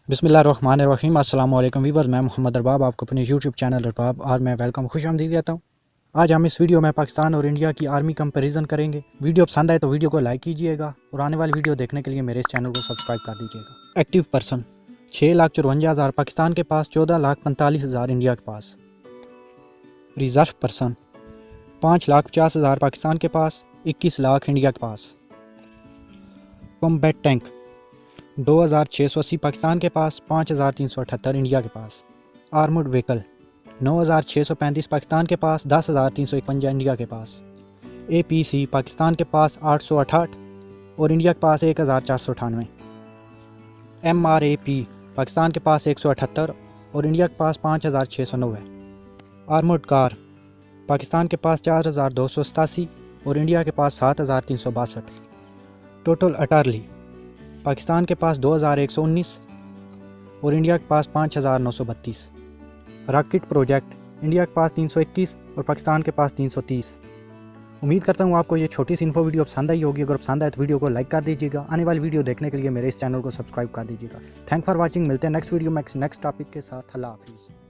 बिस्मिल्लाहिर्रहमानिर्रहीम। अस्सलाम वालेकुम वीवर्स, मैं मोहम्मद अरबाब आपको अपने यूट्यूब चैनल अरबाब और मैं वेलकम खुश आमदीद कहता हूँ। आज हम इस वीडियो में पाकिस्तान और इंडिया की आर्मी कंपैरिजन करेंगे। वीडियो पसंद आए तो वीडियो को लाइक कीजिएगा और आने वाली वीडियो देखने के लिए मेरे इस चैनल को सब्सक्राइब कर दीजिएगा। एक्टिव पर्सन 6,54,000 पाकिस्तान के पास, 14,45,000 इंडिया के पास। रिजर्व पर्सन 5,50,000 पाकिस्तान के पास, 21 लाख इंडिया के पास। कॉम्बैट टैंक 2,680 पाकिस्तान के पास, 5,378 इंडिया के पास। आर्मर्ड व्हीकल 9,635 पाकिस्तान के पास, 10,351 इंडिया के पास। APC पाकिस्तान के पास 868 और इंडिया के पास 1,498। MRAP पाकिस्तान के पास 178 और इंडिया के पास 5,609। आर्मर्ड कार पाकिस्तान के पास 4,287 और इंडिया के पास 7,362। टोटल अटारली पाकिस्तान के पास 2,119 और इंडिया के पास 5,932। रॉकेट प्रोजेक्ट इंडिया के पास 321 और पाकिस्तान के पास 330। उम्मीद करता हूँ आपको ये छोटी सी इन्फो वीडियो पसंद आई होगी। अगर पसंद आए तो वीडियो को लाइक कर दीजिएगा। आने वाली वीडियो देखने के लिए मेरे इस चैनल को सब्सक्राइब कर दीजिएगा। Thank for watching. मिलते हैं नेक्स्ट वीडियो में नेक्स्ट टॉपिक के साथ। अल्लाह हाफिज़।